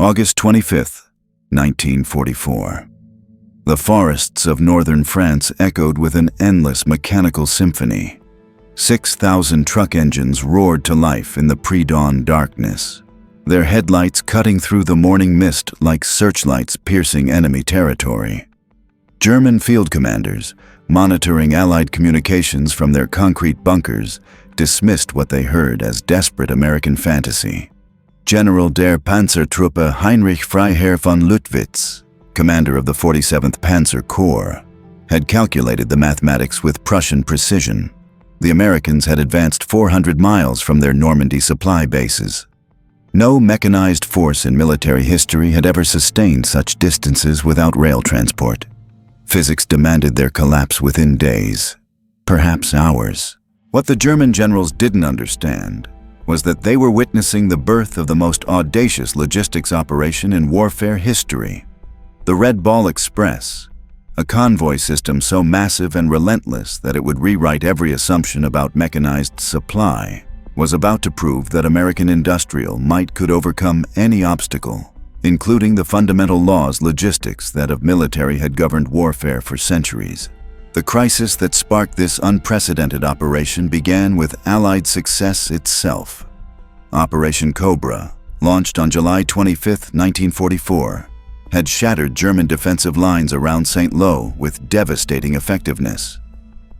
August 25, 1944. The forests of northern France echoed with an endless mechanical symphony. 6,000 truck engines roared to life in the pre-dawn darkness, their headlights cutting through the morning mist like searchlights piercing enemy territory. German field commanders, monitoring Allied communications from their concrete bunkers, dismissed what they heard as desperate American fantasy. General der Panzertruppe Heinrich Freiherr von Luttwitz, commander of the 47th Panzer Corps, had calculated the mathematics with Prussian precision. The Americans had advanced 400 miles from their Normandy supply bases. No mechanized force in military history had ever sustained such distances without rail transport. Physics demanded their collapse within days, perhaps hours. What the German generals didn't understand was that they were witnessing the birth of the most audacious logistics operation in warfare history. The Red Ball Express, a convoy system so massive and relentless that it would rewrite every assumption about mechanized supply, was about to prove that American industrial might could overcome any obstacle, including the fundamental laws logistics that of military had governed warfare for centuries. The crisis that sparked this unprecedented operation began with Allied success itself. Operation Cobra, launched on July 25, 1944, had shattered German defensive lines around St. Lo with devastating effectiveness.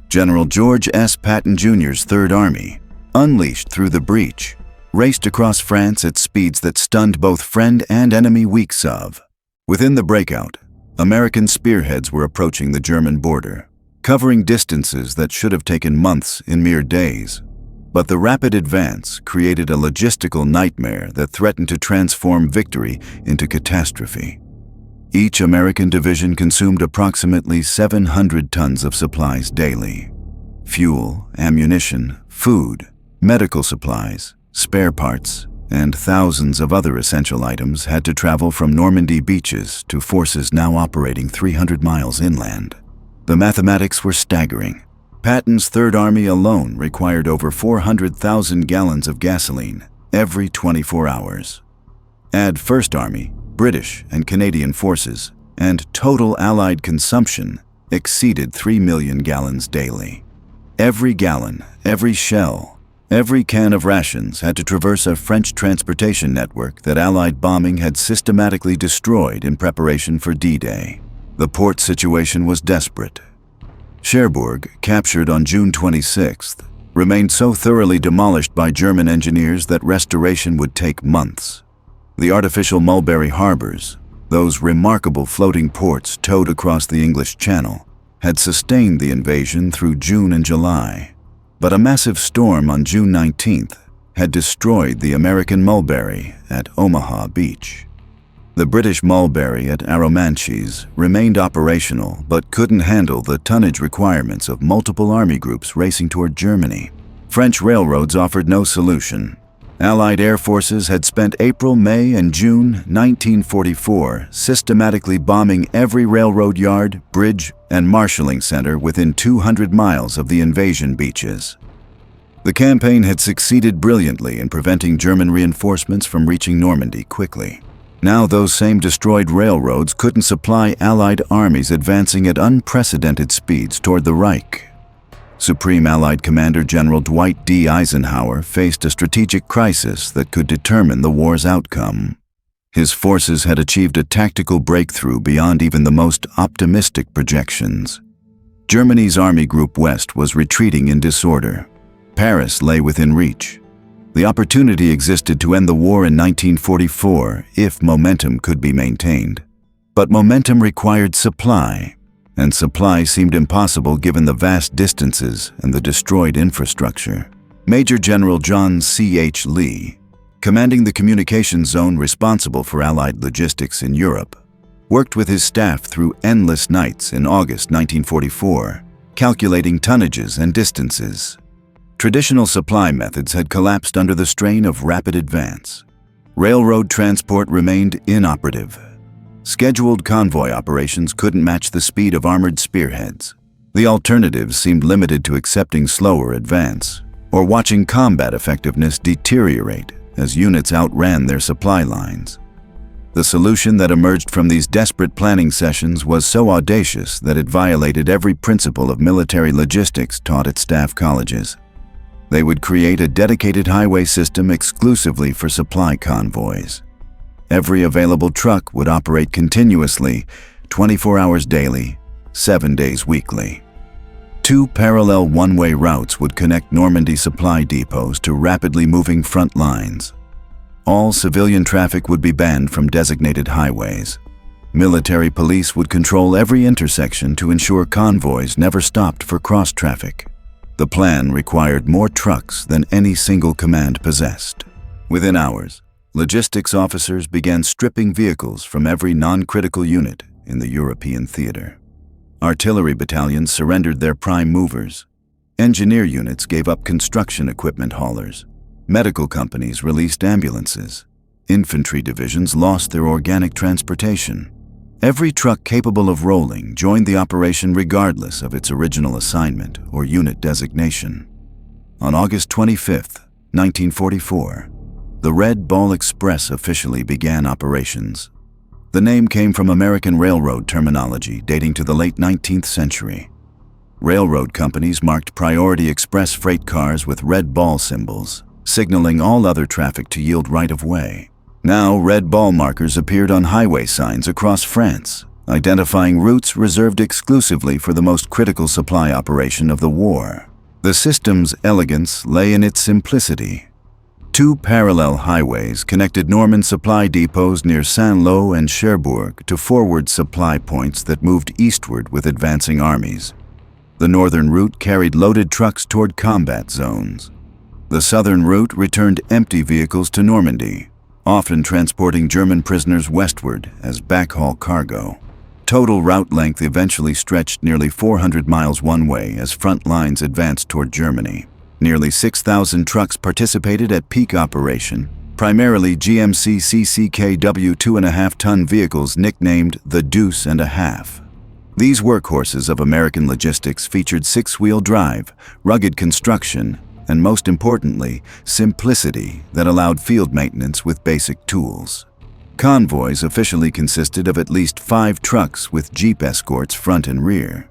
General George S. Patton Jr.'s Third Army, unleashed through the breach, raced across France at speeds that stunned both friend and enemy weeks of. Within the breakout, American spearheads were approaching the German border, covering distances that should have taken months in mere days. But the rapid advance created a logistical nightmare that threatened to transform victory into catastrophe. Each American division consumed approximately 700 tons of supplies daily. Fuel, ammunition, food, medical supplies, spare parts, and thousands of other essential items had to travel from Normandy beaches to forces now operating 300 miles inland. The mathematics were staggering. Patton's Third Army alone required over 400,000 gallons of gasoline every 24 hours. Add First Army, British and Canadian forces, and total Allied consumption exceeded 3 million gallons daily. Every gallon, every shell, every can of rations had to traverse a French transportation network that Allied bombing had systematically destroyed in preparation for D-Day. The port situation was desperate. Cherbourg, captured on June 26th, remained so thoroughly demolished by German engineers that restoration would take months. The artificial Mulberry harbors, those remarkable floating ports towed across the English Channel, had sustained the invasion through June and July. But a massive storm on June 19th had destroyed the American Mulberry at Omaha Beach. The British Mulberry at Arromanches remained operational but couldn't handle the tonnage requirements of multiple army groups racing toward Germany. French railroads offered no solution. Allied air forces had spent April, May, and June 1944 systematically bombing every railroad yard, bridge, and marshalling center within 200 miles of the invasion beaches. The campaign had succeeded brilliantly in preventing German reinforcements from reaching Normandy quickly. Now those same destroyed railroads couldn't supply Allied armies advancing at unprecedented speeds toward the Reich. Supreme Allied Commander General Dwight D. Eisenhower faced a strategic crisis that could determine the war's outcome. His forces had achieved a tactical breakthrough beyond even the most optimistic projections. Germany's Army Group West was retreating in disorder. Paris lay within reach. The opportunity existed to end the war in 1944 if momentum could be maintained. But momentum required supply, and supply seemed impossible given the vast distances and the destroyed infrastructure. Major General John C.H. Lee, commanding the communications zone responsible for Allied logistics in Europe, worked with his staff through endless nights in August 1944, calculating tonnages and distances. Traditional supply methods had collapsed under the strain of rapid advance. Railroad transport remained inoperative. Scheduled convoy operations couldn't match the speed of armored spearheads. The alternatives seemed limited to accepting slower advance or watching combat effectiveness deteriorate as units outran their supply lines. The solution that emerged from these desperate planning sessions was so audacious that it violated every principle of military logistics taught at staff colleges. They would create a dedicated highway system exclusively for supply convoys. Every available truck would operate continuously, 24 hours daily, 7 days weekly. 2 parallel one-way routes would connect Normandy supply depots to rapidly moving front lines. All civilian traffic would be banned from designated highways. Military police would control every intersection to ensure convoys never stopped for cross-traffic. The plan required more trucks than any single command possessed. Within hours, logistics officers began stripping vehicles from every non-critical unit in the European theater. Artillery battalions surrendered their prime movers. Engineer units gave up construction equipment haulers. Medical companies released ambulances. Infantry divisions lost their organic transportation. Every truck capable of rolling joined the operation regardless of its original assignment or unit designation. On August 25, 1944, the Red Ball Express officially began operations. The name came from American railroad terminology dating to the late 19th century. Railroad companies marked priority express freight cars with red ball symbols, signaling all other traffic to yield right-of-way. Now, red ball markers appeared on highway signs across France, identifying routes reserved exclusively for the most critical supply operation of the war. The system's elegance lay in its simplicity. 2 parallel highways connected Norman supply depots near Saint-Lô and Cherbourg to forward supply points that moved eastward with advancing armies. The northern route carried loaded trucks toward combat zones. The southern route returned empty vehicles to Normandy, often transporting German prisoners westward as backhaul cargo. Total route length eventually stretched nearly 400 miles one way as front lines advanced toward Germany. Nearly 6,000 trucks participated at peak operation, primarily GMC CCKW 2.5-ton vehicles nicknamed the Deuce and a Half. These workhorses of American logistics featured 6-wheel drive, rugged construction, and most importantly, simplicity that allowed field maintenance with basic tools. Convoys officially consisted of at least 5 trucks with Jeep escorts front and rear.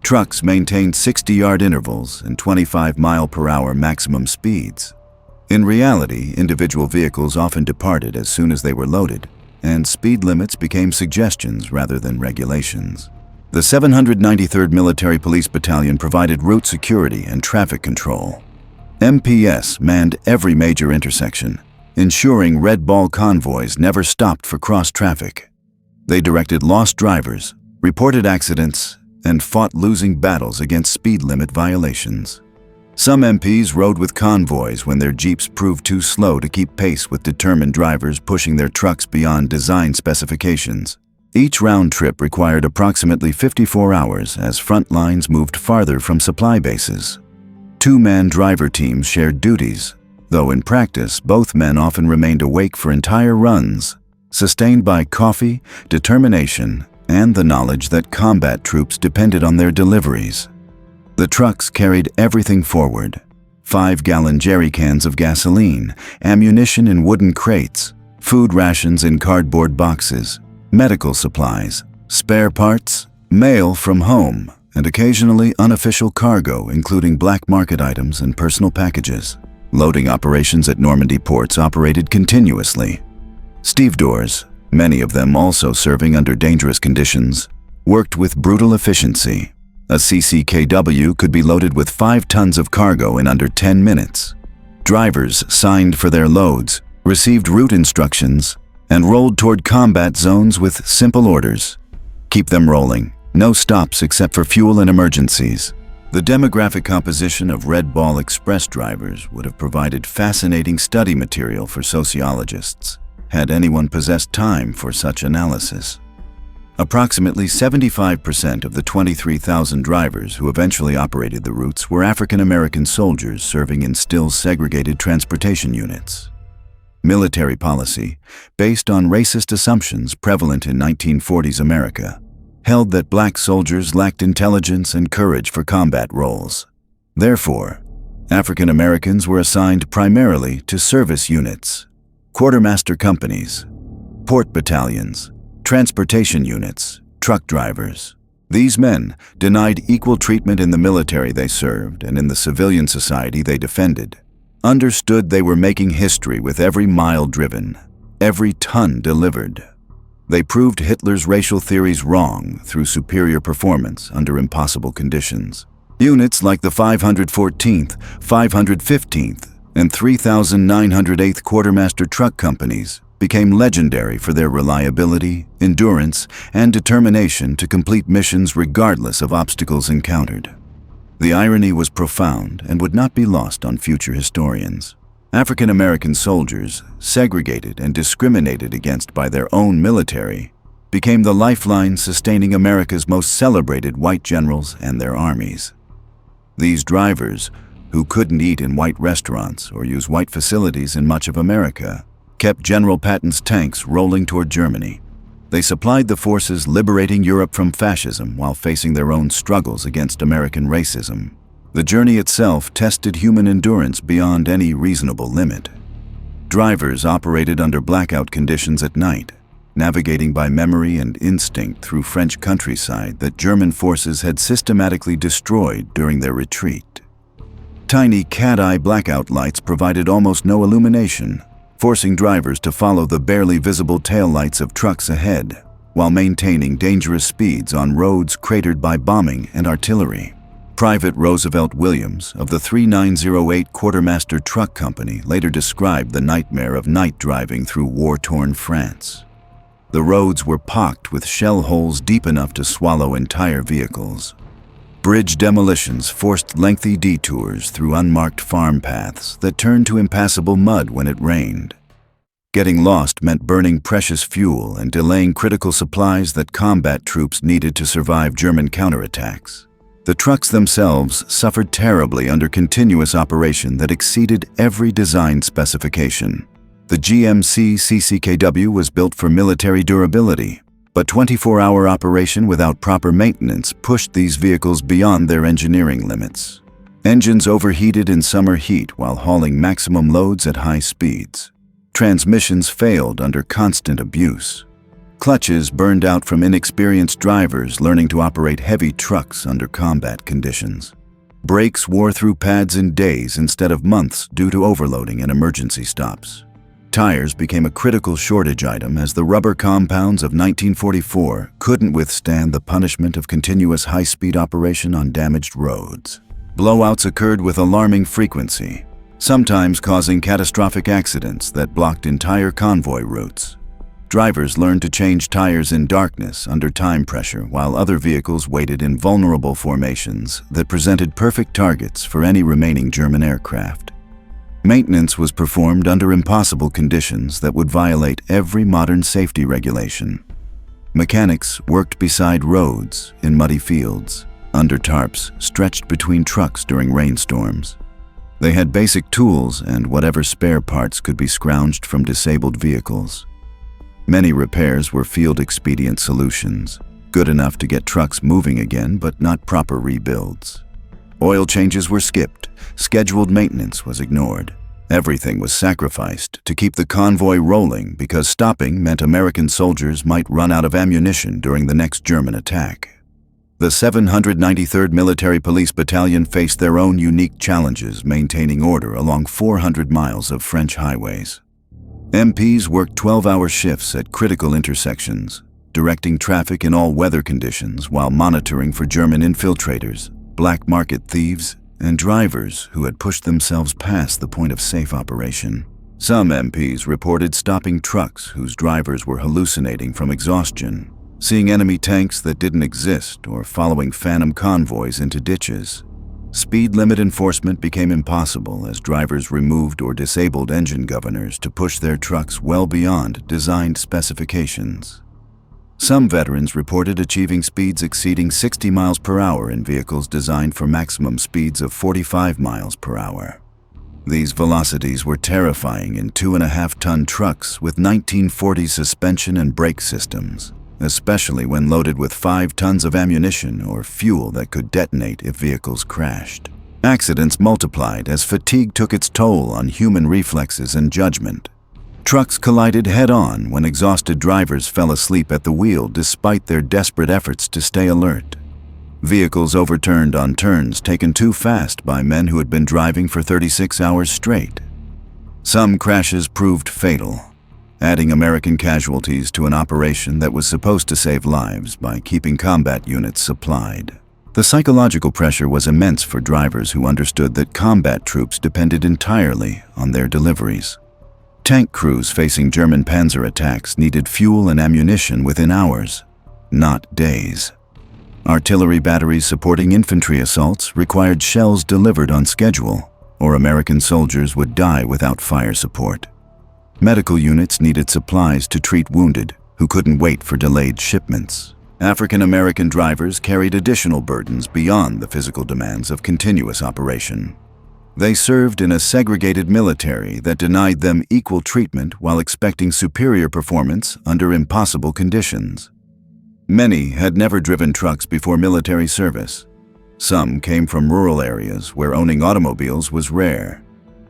Trucks maintained 60-yard intervals and 25-mile-per-hour maximum speeds. In reality, individual vehicles often departed as soon as they were loaded, and speed limits became suggestions rather than regulations. The 793rd Military Police Battalion provided route security and traffic control. MPS manned every major intersection, ensuring red ball convoys never stopped for cross-traffic. They directed lost drivers, reported accidents, and fought losing battles against speed limit violations. Some MPs rode with convoys when their jeeps proved too slow to keep pace with determined drivers pushing their trucks beyond design specifications. Each round trip required approximately 54 hours as front lines moved farther from supply bases. 2-man driver teams shared duties, though in practice both men often remained awake for entire runs, sustained by coffee, determination, and the knowledge that combat troops depended on their deliveries. The trucks carried everything forward: 5-gallon jerry cans of gasoline, ammunition in wooden crates, food rations in cardboard boxes, medical supplies, spare parts, mail from home, and occasionally unofficial cargo including black market items and personal packages. Loading operations at Normandy ports operated continuously. Stevedores, many of them also serving under dangerous conditions, worked with brutal efficiency. A CCKW could be loaded with 5 tons of cargo in under 10 minutes. Drivers signed for their loads, received route instructions, and rolled toward combat zones with simple orders: keep them rolling, no stops except for fuel and emergencies. The demographic composition of Red Ball Express drivers would have provided fascinating study material for sociologists, had anyone possessed time for such analysis. Approximately 75% of the 23,000 drivers who eventually operated the routes were African American soldiers serving in still segregated transportation units. Military policy, based on racist assumptions prevalent in 1940s America, held that black soldiers lacked intelligence and courage for combat roles. Therefore, African Americans were assigned primarily to service units, quartermaster companies, Port battalions, transportation units, truck drivers. These men, denied equal treatment in the military they served and in the civilian society they defended, understood they were making history with every mile driven, every ton delivered. They proved Hitler's racial theories wrong through superior performance under impossible conditions. Units like the 514th, 515th, and 3908th Quartermaster Truck Companies became legendary for their reliability, endurance, and determination to complete missions regardless of obstacles encountered. The irony was profound and would not be lost on future historians. African American soldiers, segregated and discriminated against by their own military, became the lifeline sustaining America's most celebrated white generals and their armies. These drivers, who couldn't eat in white restaurants or use white facilities in much of America, kept General Patton's tanks rolling toward Germany. They supplied the forces liberating Europe from fascism while facing their own struggles against American racism. The journey itself tested human endurance beyond any reasonable limit. Drivers operated under blackout conditions at night, navigating by memory and instinct through French countryside that German forces had systematically destroyed during their retreat. Tiny cat-eye blackout lights provided almost no illumination, forcing drivers to follow the barely visible taillights of trucks ahead, while maintaining dangerous speeds on roads cratered by bombing and artillery. Private Roosevelt Williams of the 3908 Quartermaster Truck Company later described the nightmare of night driving through war-torn France. The roads were pocked with shell holes deep enough to swallow entire vehicles. Bridge demolitions forced lengthy detours through unmarked farm paths that turned to impassable mud when it rained. Getting lost meant burning precious fuel and delaying critical supplies that combat troops needed to survive German counterattacks. The trucks themselves suffered terribly under continuous operation that exceeded every design specification. The GMC CCKW was built for military durability, but 24-hour operation without proper maintenance pushed these vehicles beyond their engineering limits. Engines overheated in summer heat while hauling maximum loads at high speeds. Transmissions failed under constant abuse. Clutches burned out from inexperienced drivers learning to operate heavy trucks under combat conditions. Brakes wore through pads in days instead of months due to overloading and emergency stops. Tires became a critical shortage item as the rubber compounds of 1944 couldn't withstand the punishment of continuous high-speed operation on damaged roads. Blowouts occurred with alarming frequency, sometimes causing catastrophic accidents that blocked entire convoy routes. Drivers learned to change tires in darkness under time pressure while other vehicles waited in vulnerable formations that presented perfect targets for any remaining German aircraft. Maintenance was performed under impossible conditions that would violate every modern safety regulation. Mechanics worked beside roads, in muddy fields, under tarps stretched between trucks during rainstorms. They had basic tools and whatever spare parts could be scrounged from disabled vehicles. Many repairs were field-expedient solutions, good enough to get trucks moving again but not proper rebuilds. Oil changes were skipped, scheduled maintenance was ignored. Everything was sacrificed to keep the convoy rolling because stopping meant American soldiers might run out of ammunition during the next German attack. The 793rd Military Police Battalion faced their own unique challenges maintaining order along 400 miles of French highways. MPs worked 12-hour shifts at critical intersections, directing traffic in all weather conditions while monitoring for German infiltrators, black market thieves, and drivers who had pushed themselves past the point of safe operation. Some MPs reported stopping trucks whose drivers were hallucinating from exhaustion, seeing enemy tanks that didn't exist, or following phantom convoys into ditches. Speed limit enforcement became impossible as drivers removed or disabled engine governors to push their trucks well beyond designed specifications. Some veterans reported achieving speeds exceeding 60 miles per hour in vehicles designed for maximum speeds of 45 miles per hour. These velocities were terrifying in 2.5-ton trucks with 1940 suspension and brake systems, especially when loaded with 5 tons of ammunition or fuel that could detonate if vehicles crashed. Accidents multiplied as fatigue took its toll on human reflexes and judgment. Trucks collided head-on when exhausted drivers fell asleep at the wheel despite their desperate efforts to stay alert. Vehicles overturned on turns taken too fast by men who had been driving for 36 hours straight. Some crashes proved fatal, adding American casualties to an operation that was supposed to save lives by keeping combat units supplied. The psychological pressure was immense for drivers who understood that combat troops depended entirely on their deliveries. Tank crews facing German panzer attacks needed fuel and ammunition within hours, not days. Artillery batteries supporting infantry assaults required shells delivered on schedule, or American soldiers would die without fire support. Medical units needed supplies to treat wounded who couldn't wait for delayed shipments. African American drivers carried additional burdens beyond the physical demands of continuous operation. They served in a segregated military that denied them equal treatment while expecting superior performance under impossible conditions. Many had never driven trucks before military service. Some came from rural areas where owning automobiles was rare.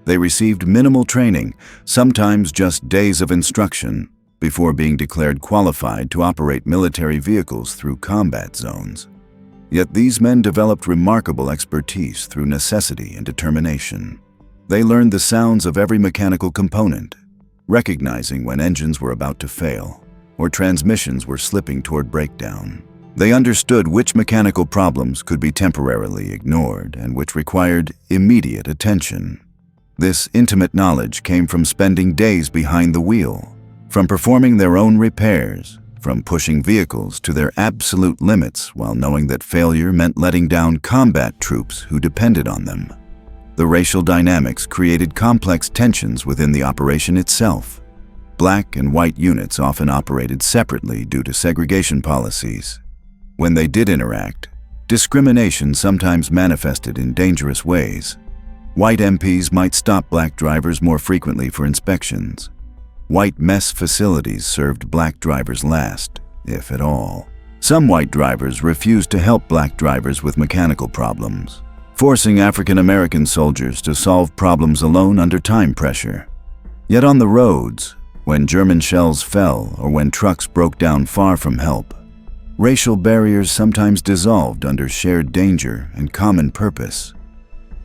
They received minimal training, sometimes just days of instruction, before being declared qualified to operate military vehicles through combat zones. Yet these men developed remarkable expertise through necessity and determination. They learned the sounds of every mechanical component, recognizing when engines were about to fail or transmissions were slipping toward breakdown. They understood which mechanical problems could be temporarily ignored and which required immediate attention. This intimate knowledge came from spending days behind the wheel, from performing their own repairs, from pushing vehicles to their absolute limits while knowing that failure meant letting down combat troops who depended on them. The racial dynamics created complex tensions within the operation itself. Black and white units often operated separately due to segregation policies. When they did interact, discrimination sometimes manifested in dangerous ways. White MPs might stop black drivers more frequently for inspections. White mess facilities served black drivers last, if at all. Some white drivers refused to help black drivers with mechanical problems, forcing African American soldiers to solve problems alone under time pressure. Yet on the roads, when German shells fell or when trucks broke down far from help, racial barriers sometimes dissolved under shared danger and common purpose.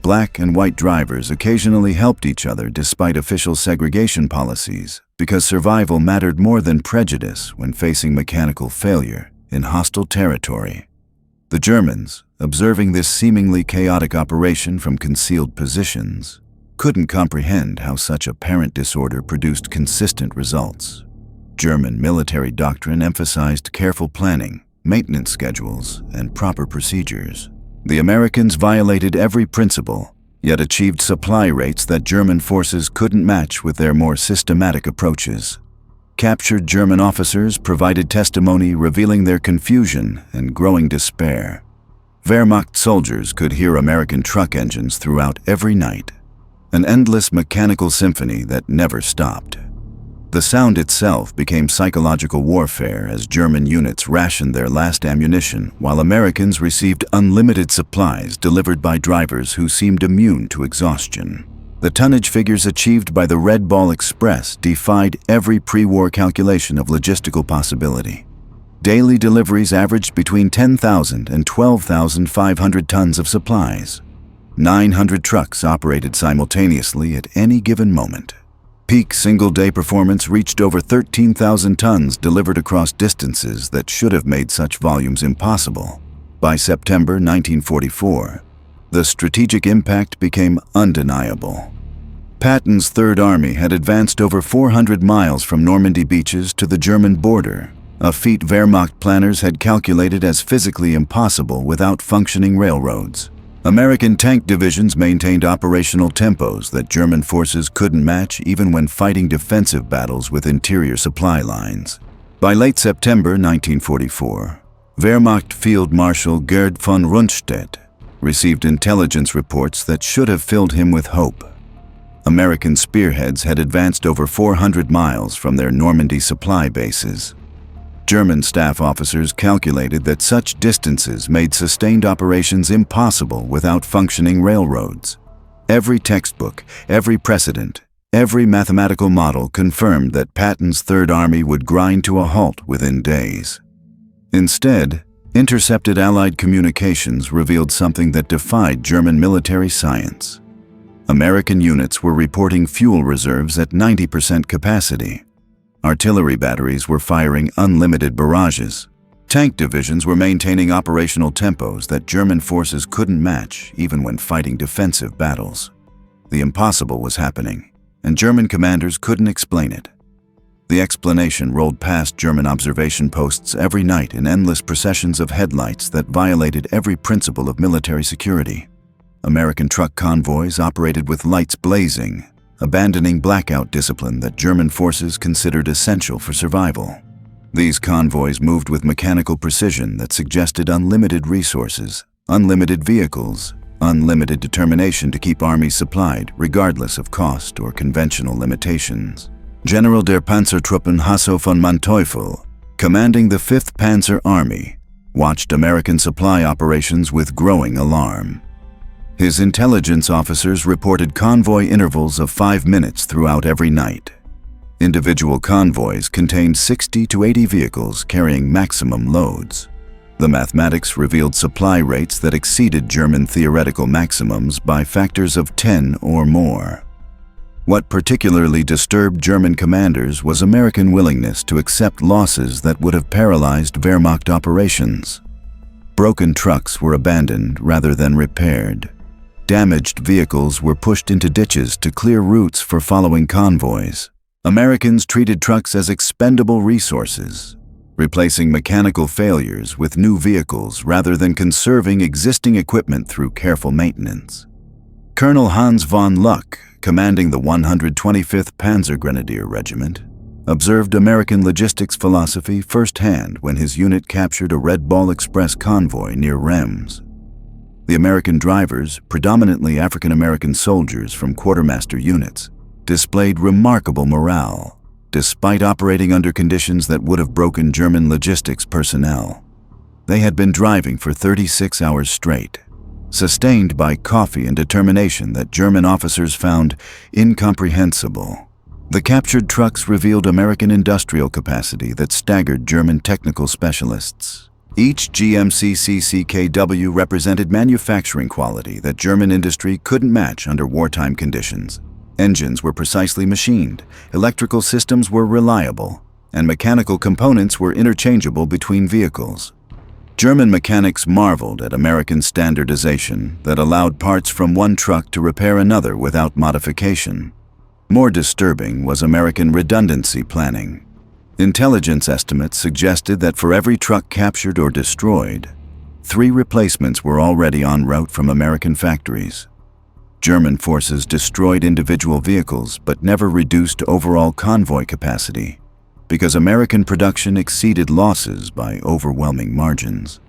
Black and white drivers occasionally helped each other despite official segregation policies because survival mattered more than prejudice when facing mechanical failure in hostile territory. The Germans, observing this seemingly chaotic operation from concealed positions, couldn't comprehend how such apparent disorder produced consistent results. German military doctrine emphasized careful planning, maintenance schedules, and proper procedures. The Americans violated every principle, yet achieved supply rates that German forces couldn't match with their more systematic approaches. Captured German officers provided testimony revealing their confusion and growing despair. Wehrmacht soldiers could hear American truck engines throughout every night, an endless mechanical symphony that never stopped. The sound itself became psychological warfare as German units rationed their last ammunition while Americans received unlimited supplies delivered by drivers who seemed immune to exhaustion. The tonnage figures achieved by the Red Ball Express defied every pre-war calculation of logistical possibility. Daily deliveries averaged between 10,000 and 12,500 tons of supplies. 900 trucks operated simultaneously at any given moment. Peak single-day performance reached over 13,000 tons delivered across distances that should have made such volumes impossible. By September 1944, the strategic impact became undeniable. Patton's Third Army had advanced over 400 miles from Normandy beaches to the German border, a feat Wehrmacht planners had calculated as physically impossible without functioning railroads. American tank divisions maintained operational tempos that German forces couldn't match even when fighting defensive battles with interior supply lines. By late September 1944, Wehrmacht Field Marshal Gerd von Rundstedt received intelligence reports that should have filled him with hope. American spearheads had advanced over 400 miles from their Normandy supply bases. German staff officers calculated that such distances made sustained operations impossible without functioning railroads. Every textbook, every precedent, Every mathematical model confirmed that Patton's Third Army would grind to a halt within days. Instead, intercepted Allied communications revealed something that defied German military science. American units were reporting fuel reserves at 90% capacity. Artillery batteries were firing unlimited barrages. Tank divisions were maintaining operational tempos that German forces couldn't match even when fighting defensive battles. The impossible was happening, and German commanders couldn't explain it. The explanation rolled past German observation posts every night in endless processions of headlights that violated every principle of military security. American truck convoys operated with lights blazing, abandoning blackout discipline that German forces considered essential for survival. These convoys moved with mechanical precision that suggested unlimited resources, unlimited vehicles, unlimited determination to keep armies supplied regardless of cost or conventional limitations. General der Panzertruppen Hasso von Manteuffel, commanding the 5th Panzer Army, watched American supply operations with growing alarm. His intelligence officers reported convoy intervals of 5 minutes throughout every night. Individual convoys contained 60 to 80 vehicles carrying maximum loads. The mathematics revealed supply rates that exceeded German theoretical maximums by factors of 10 or more. What particularly disturbed German commanders was American willingness to accept losses that would have paralyzed Wehrmacht operations. Broken trucks were abandoned rather than repaired. Damaged vehicles were pushed into ditches to clear routes for following convoys. Americans treated trucks as expendable resources, replacing mechanical failures with new vehicles rather than conserving existing equipment through careful maintenance. Colonel Hans von Luck, commanding the 125th Panzer Grenadier Regiment, observed American logistics philosophy firsthand when his unit captured a Red Ball Express convoy near Reims. The American drivers, predominantly African-American soldiers from quartermaster units, displayed remarkable morale, despite operating under conditions that would have broken German logistics personnel. They had been driving for 36 hours straight, sustained by coffee and determination that German officers found incomprehensible. The captured trucks revealed American industrial capacity that staggered German technical specialists. Each GMC-CCKW represented manufacturing quality that German industry couldn't match under wartime conditions. Engines were precisely machined, electrical systems were reliable, and mechanical components were interchangeable between vehicles. German mechanics marveled at American standardization that allowed parts from one truck to repair another without modification. More disturbing was American redundancy planning. Intelligence estimates suggested that for every truck captured or destroyed, 3 replacements were already en route from American factories. German forces destroyed individual vehicles but never reduced overall convoy capacity because American production exceeded losses by overwhelming margins.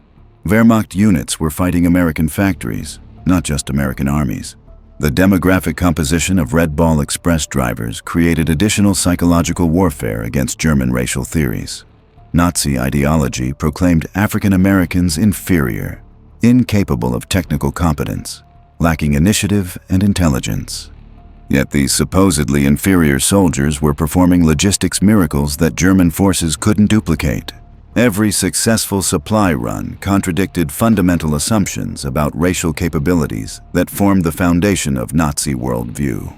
Wehrmacht units were fighting American factories, not just American armies. The demographic composition of Red Ball Express drivers created additional psychological warfare against German racial theories. Nazi ideology proclaimed African Americans inferior, incapable of technical competence, lacking initiative and intelligence. Yet these supposedly inferior soldiers were performing logistics miracles that German forces couldn't duplicate. Every successful supply run contradicted fundamental assumptions about racial capabilities that formed the foundation of Nazi worldview.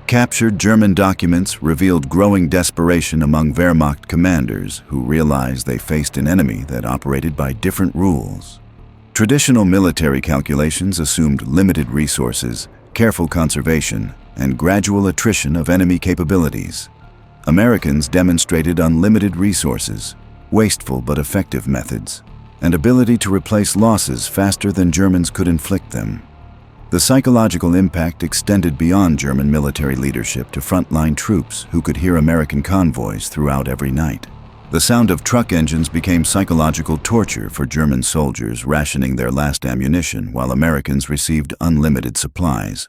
Captured German documents revealed growing desperation among Wehrmacht commanders who realized they faced an enemy that operated by different rules. Traditional military calculations assumed limited resources, careful conservation, and gradual attrition of enemy capabilities. Americans demonstrated unlimited resources, wasteful but effective methods, and ability to replace losses faster than Germans could inflict them. The psychological impact extended beyond German military leadership to frontline troops who could hear American convoys throughout every night. The sound of truck engines became psychological torture for German soldiers rationing their last ammunition while Americans received unlimited supplies.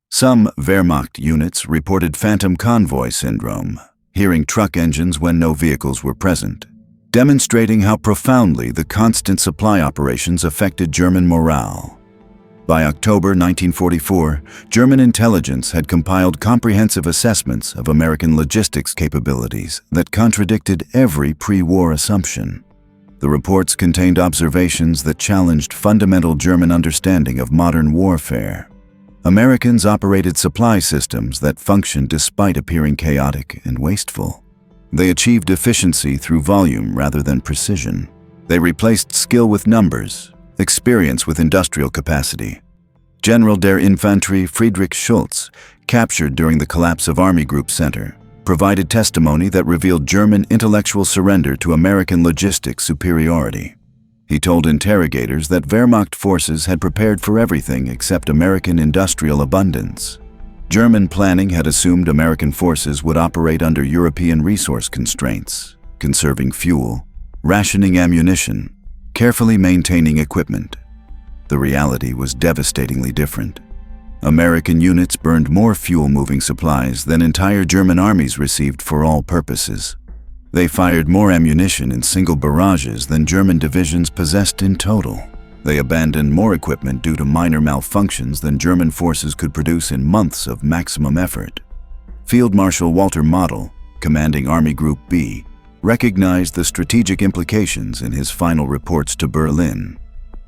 Some Wehrmacht units reported phantom convoy syndrome, hearing truck engines when no vehicles were present, demonstrating how profoundly the constant supply operations affected German morale. By October 1944, German intelligence had compiled comprehensive assessments of American logistics capabilities that contradicted every pre-war assumption. The reports contained observations that challenged fundamental German understanding of modern warfare. Americans operated supply systems that functioned despite appearing chaotic and wasteful. They achieved efficiency through volume rather than precision. They replaced skill with numbers, experience with industrial capacity. General der Infanterie Friedrich Schulz, captured during the collapse of Army Group Center, provided testimony that revealed German intellectual surrender to American logistics superiority. He told interrogators that Wehrmacht forces had prepared for everything except American industrial abundance. German planning had assumed American forces would operate under European resource constraints, conserving fuel, rationing ammunition, carefully maintaining equipment. The reality was devastatingly different. American units burned more fuel-moving supplies than entire German armies received for all purposes. They fired more ammunition in single barrages than German divisions possessed in total. They abandoned more equipment due to minor malfunctions than German forces could produce in months of maximum effort. Field Marshal Walter Model, commanding Army Group B, recognized the strategic implications in his final reports to Berlin.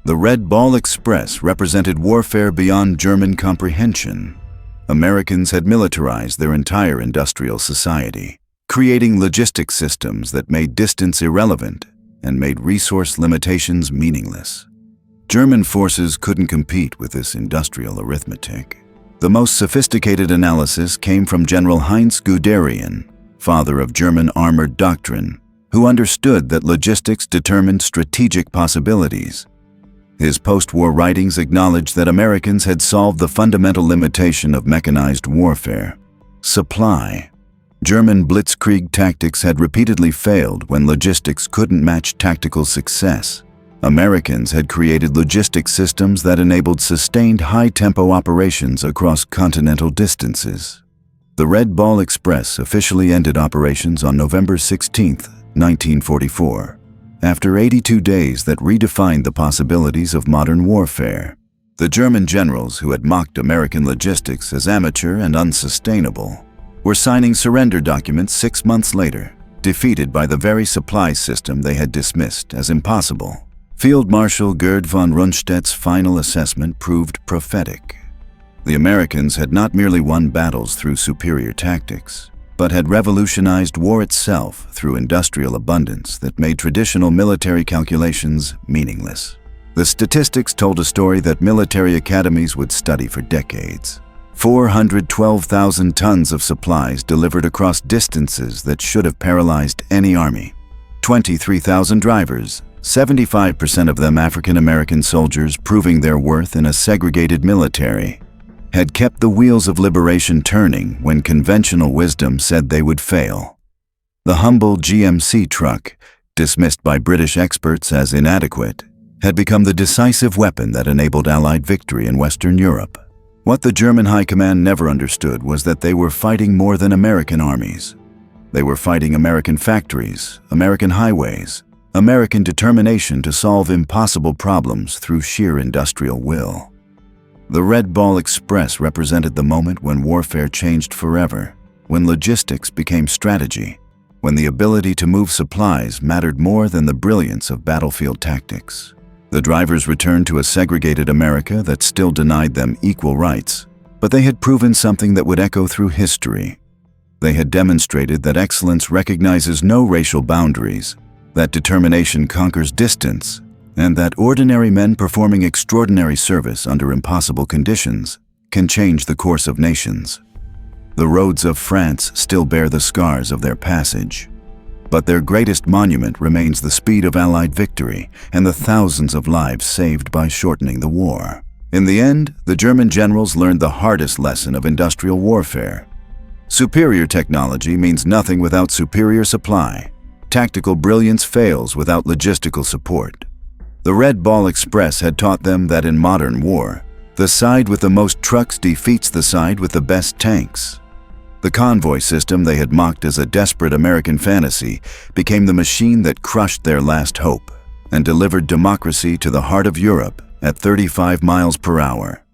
The Red Ball Express represented warfare beyond German comprehension. Americans had militarized their entire industrial society, creating logistics systems that made distance irrelevant and made resource limitations meaningless. German forces couldn't compete with this industrial arithmetic. The most sophisticated analysis came from General Heinz Guderian, father of German armored doctrine, who understood that logistics determined strategic possibilities. His post-war writings acknowledged that Americans had solved the fundamental limitation of mechanized warfare: supply. German blitzkrieg tactics had repeatedly failed when logistics couldn't match tactical success. Americans had created logistics systems that enabled sustained high-tempo operations across continental distances. The Red Ball Express officially ended operations on November 16, 1944. After 82 days that redefined the possibilities of modern warfare. The German generals who had mocked American logistics as amateur and unsustainable were signing surrender documents 6 months later, defeated by the very supply system they had dismissed as impossible. Field Marshal Gerd von Rundstedt's final assessment proved prophetic. The Americans had not merely won battles through superior tactics, but had revolutionized war itself through industrial abundance that made traditional military calculations meaningless. The statistics told a story that military academies would study for decades. 412,000 tons of supplies delivered across distances that should have paralyzed any army. 23,000 drivers, 75% of them African-American soldiers proving their worth in a segregated military, had kept the wheels of liberation turning when conventional wisdom said they would fail. The humble GMC truck, dismissed by British experts as inadequate, had become the decisive weapon that enabled Allied victory in Western Europe. What the German High Command never understood was that they were fighting more than American armies. They were fighting American factories, American highways, American determination to solve impossible problems through sheer industrial will. The Red Ball Express represented the moment when warfare changed forever, when logistics became strategy, when the ability to move supplies mattered more than the brilliance of battlefield tactics. The drivers returned to a segregated America that still denied them equal rights, but they had proven something that would echo through history. They had demonstrated that excellence recognizes no racial boundaries, that determination conquers distance, and that ordinary men performing extraordinary service under impossible conditions can change the course of nations. The roads of France still bear the scars of their passage, but their greatest monument remains the speed of Allied victory and the thousands of lives saved by shortening the war. In the end, the German generals learned the hardest lesson of industrial warfare. Superior technology means nothing without superior supply. Tactical brilliance fails without logistical support. The Red Ball Express had taught them that in modern war, the side with the most trucks defeats the side with the best tanks. The convoy system they had mocked as a desperate American fantasy became the machine that crushed their last hope and delivered democracy to the heart of Europe at 35 miles per hour.